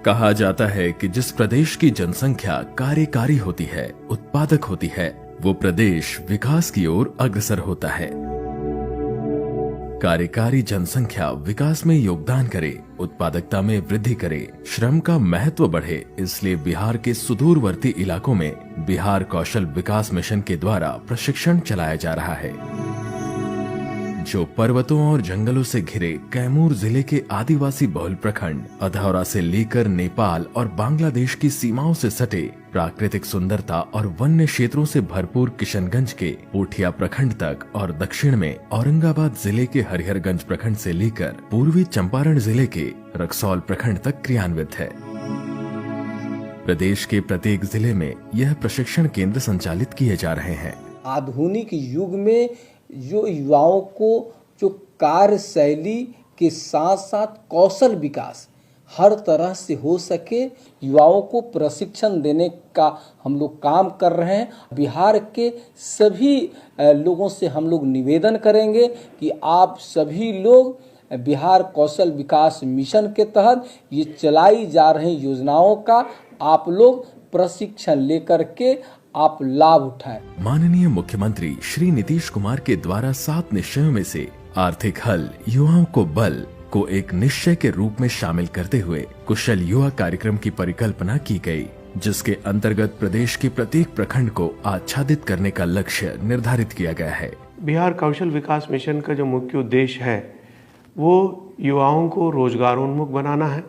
कहा जाता है कि जिस प्रदेश की जनसंख्या कार्यकारी होती है, उत्पादक होती है, वो प्रदेश विकास की ओर अग्रसर होता है। कार्यकारी जनसंख्या विकास में योगदान करे, उत्पादकता में वृद्धि करे, श्रम का महत्व बढ़े, इसलिए बिहार के सुदूरवर्ती इलाकों में बिहार कौशल विकास मिशन के द्वारा प्रशिक्षण चलाया जा रहा है, जो पर्वतों और जंगलों से घिरे कैमूर जिले के आदिवासी बहुल प्रखंड अधौरा से लेकर नेपाल और बांग्लादेश की सीमाओं से सटे प्राकृतिक सुंदरता और वन्य क्षेत्रों से भरपूर किशनगंज के पोठिया प्रखंड तक और दक्षिण में औरंगाबाद जिले के हरिहरगंज प्रखंड से लेकर पूर्वी चंपारण जिले के रक्सौल प्रखंड तक क्रियान्वित है। प्रदेश के प्रत्येक जिले में यह प्रशिक्षण केंद्र संचालित किए जा रहे हैं। आधुनिक युग में जो युवाओं को जो कार्य शैली के साथ साथ कौशल विकास हर तरह से हो सके, युवाओं को प्रशिक्षण देने का हम लोग काम कर रहे हैं। बिहार के सभी लोगों से हम लोग निवेदन करेंगे कि आप सभी लोग बिहार कौशल विकास मिशन के तहत ये चलाई जा रही योजनाओं का आप लोग प्रशिक्षण लेकर के आप लाभ उठाएं। माननीय मुख्यमंत्री श्री नीतीश कुमार के द्वारा 7 निश्चयों में से आर्थिक हल युवाओं को बल को एक निश्चय के रूप में शामिल करते हुए कुशल युवा कार्यक्रम की परिकल्पना की गई, जिसके अंतर्गत प्रदेश के प्रत्येक प्रखंड को आच्छादित करने का लक्ष्य निर्धारित किया गया है। बिहार कौशल विकास मिशन का जो मुख्य उद्देश्य है वो युवाओं को रोजगारोन्मुख बनाना है।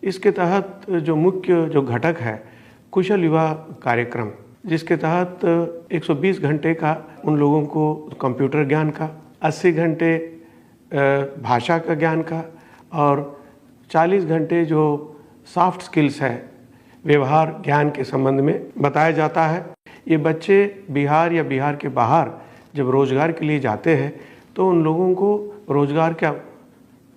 इसके तहत जो मुख्य जो घटक है कुशल युवा कार्यक्रम, जिसके तहत 120 घंटे का उन लोगों को कंप्यूटर ज्ञान का, 80 घंटे भाषा का ज्ञान का और 40 घंटे जो सॉफ्ट स्किल्स है व्यवहार ज्ञान के संबंध में बताया जाता है। ये बच्चे बिहार या बिहार के बाहर जब रोजगार के लिए जाते हैं तो उन लोगों को रोजगार के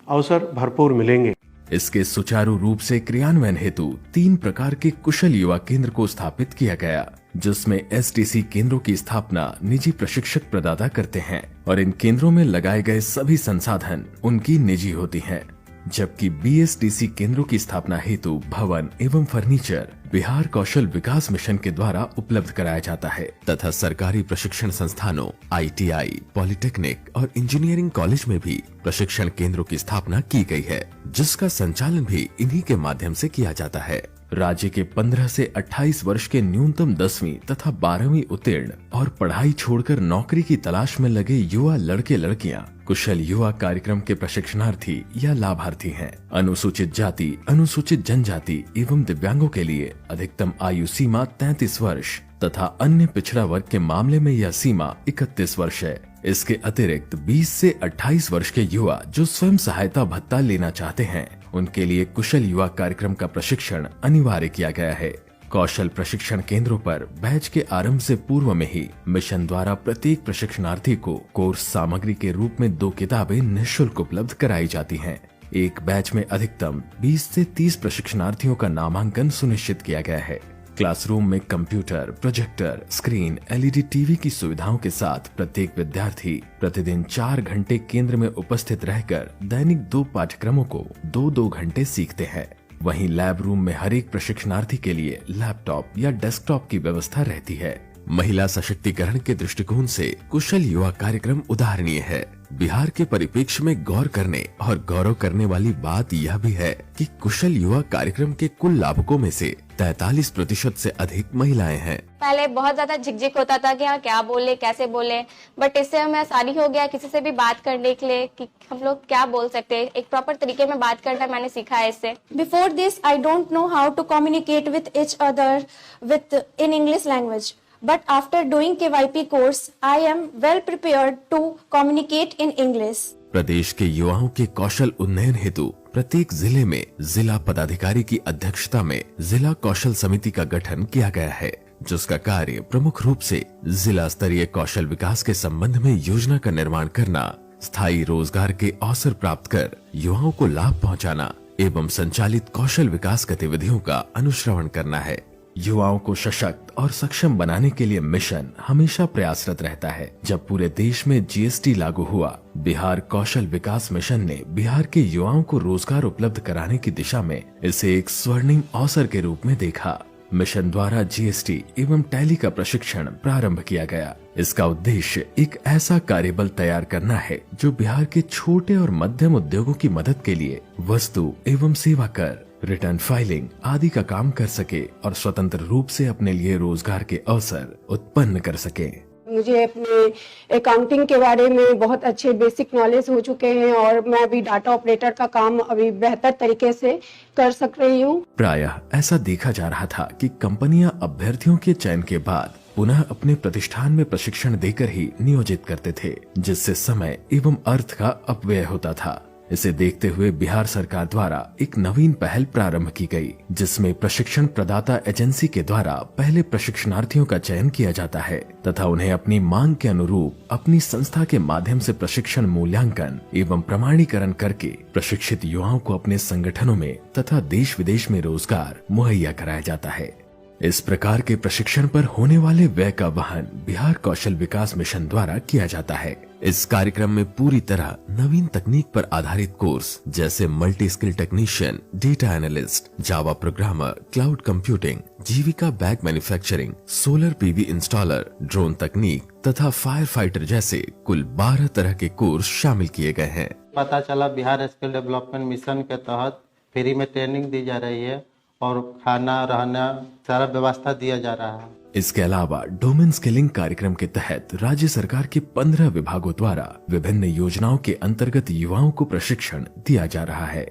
अवसर भरपूर मिलेंगे। इसके सुचारू रूप से क्रियान्वयन हेतु 3 प्रकार के कुशल युवा केंद्र को स्थापित किया गया, जिसमें एसटीसी केंद्रों की स्थापना निजी प्रशिक्षक प्रदाता करते हैं और इन केंद्रों में लगाए गए सभी संसाधन उनकी निजी होती हैं, जबकि बीएसटीसी केंद्रों की स्थापना हेतु भवन एवं फर्नीचर बिहार कौशल विकास मिशन के द्वारा उपलब्ध कराया जाता है तथा सरकारी प्रशिक्षण संस्थानों आईटीआई, पॉलिटेक्निक और इंजीनियरिंग कॉलेज में भी प्रशिक्षण केंद्रों की स्थापना की गई है, जिसका संचालन भी इन्हीं के माध्यम से किया जाता है। राज्य के 15 से 28 वर्ष के न्यूनतम 10वीं तथा 12वीं उत्तीर्ण और पढ़ाई छोड़कर नौकरी की तलाश में लगे युवा लड़के लड़कियां कुशल युवा कार्यक्रम के प्रशिक्षणार्थी या लाभार्थी हैं। अनुसूचित जाति, अनुसूचित जनजाति एवं दिव्यांगों के लिए अधिकतम आयु सीमा 33 वर्ष तथा अन्य पिछड़ा वर्ग के मामले में यह सीमा 31 वर्ष है। इसके अतिरिक्त 20 से 28 वर्ष के युवा जो स्वयं सहायता भत्ता लेना चाहते हैं, उनके लिए कुशल युवा कार्यक्रम का प्रशिक्षण अनिवार्य किया गया है। कौशल प्रशिक्षण केंद्रों पर बैच के आरंभ से पूर्व में ही मिशन द्वारा प्रत्येक प्रशिक्षणार्थी को कोर्स सामग्री के रूप में 2 किताबें निःशुल्क उपलब्ध कराई जाती हैं। एक बैच में अधिकतम 20 से 30 प्रशिक्षणार्थियों का नामांकन सुनिश्चित किया गया है। क्लासरूम में computer, projector, screen, LED TV की सुविधाओं के साथ प्रत्येक विद्यार्थी प्रतिदिन 4 घंटे केंद्र में उपस्थित रहकर दैनिक 2 पाठ्यक्रमों को 2-2 घंटे सीखते हैं। वहीं लैब रूम में हर एक प्रशिक्षणार्थी के लिए लैपटॉप या डेस्कटॉप की व्यवस्था रहती है। महिला सशक्तिकरण के दृष्टिकोण से कुशल युवा कार्यक्रम उदाहरणीय है। बिहार के परिप्रेक्ष्य में गौर करने और गौरव करने वाली बात यह भी है कि कुशल युवा कार्यक्रम के कुल लाभुकों में से 43% से अधिक महिलाएं हैं। पहले बहुत ज्यादा झिकझिक होता था कि हाँ क्या बोले कैसे बोले, बट इससे हमें आसानी हो गया किसी से भी बात करने के लिए कि हम लोग क्या बोल सकते हैं, एक प्रॉपर तरीके में बात करना मैंने सीखा है इससे। Before this I don't know how to communicate with each other with in English language, but after doing KYP course I am well prepared to communicate in English। प्रदेश के युवाओं के कौशल उन्नयन हेतु प्रत्येक जिले में जिला पदाधिकारी की अध्यक्षता में जिला कौशल समिति का गठन किया गया है, जिसका कार्य प्रमुख रूप से जिला स्तरीय कौशल विकास के संबंध में योजना का निर्माण करना, स्थायी रोजगार के अवसर प्राप्त कर युवाओं को लाभ पहुंचाना एवं संचालित कौशल विकास गतिविधियों का अनुश्रवण करना है। युवाओं को सशक्त और सक्षम बनाने के लिए मिशन हमेशा प्रयासरत रहता है। जब पूरे देश में जीएसटी लागू हुआ, बिहार कौशल विकास मिशन ने बिहार के युवाओं को रोजगार उपलब्ध कराने की दिशा में इसे एक स्वर्णिम अवसर के रूप में देखा। मिशन द्वारा जीएसटी एवं टैली का प्रशिक्षण प्रारंभ किया गया। इसका उद्देश्य एक ऐसा कार्यबल तैयार करना है जो बिहार के छोटे और मध्यम उद्योगों की मदद के लिए वस्तु एवं सेवा कर, रिटर्न फाइलिंग आदि का काम कर सके और स्वतंत्र रूप से अपने लिए रोजगार के अवसर उत्पन्न कर सके। मुझे अपने अकाउंटिंग के बारे में बहुत अच्छे बेसिक नॉलेज हो चुके हैं और मैं अभी डाटा ऑपरेटर का काम अभी बेहतर तरीके से कर सक रही हूँ। प्रायः ऐसा देखा जा रहा था कि कंपनियां अभ्यर्थियों के चयन के बाद पुनः अपने प्रतिष्ठान में प्रशिक्षण देकर ही नियोजित करते थे, जिससे समय एवं अर्थ का अपव्यय होता था। इसे देखते हुए बिहार सरकार द्वारा एक नवीन पहल प्रारंभ की गई, जिसमें प्रशिक्षण प्रदाता एजेंसी के द्वारा पहले प्रशिक्षणार्थियों का चयन किया जाता है तथा उन्हें अपनी मांग के अनुरूप अपनी संस्था के माध्यम से प्रशिक्षण मूल्यांकन एवं प्रमाणीकरण करके प्रशिक्षित युवाओं को अपने संगठनों में तथा देश विदेश में रोजगार मुहैया कराया जाता है। इस प्रकार के प्रशिक्षण पर होने वाले व्यय का वहन बिहार कौशल विकास मिशन द्वारा किया जाता है। इस कार्यक्रम में पूरी तरह नवीन तकनीक पर आधारित कोर्स जैसे multi skill technician, data analyst, Java programmer, cloud computing, Jeevika bag manufacturing, solar PV installer, drone तकनीक तथा फायर फाइटर जैसे कुल 12 तरह के कोर्स शामिल किए गए हैं। पता चला बिहार स्किल डेवलपमेंट मिशन के तहत फ्री में ट्रेनिंग दी जा रही है और खाना रहना सारा व्यवस्था दिया जा रहा है। इसके अलावा डोमेन स्किलिंग कार्यक्रम के तहत राज्य सरकार के 15 विभागों द्वारा विभिन्न योजनाओं के अंतर्गत युवाओं को प्रशिक्षण दिया जा रहा है।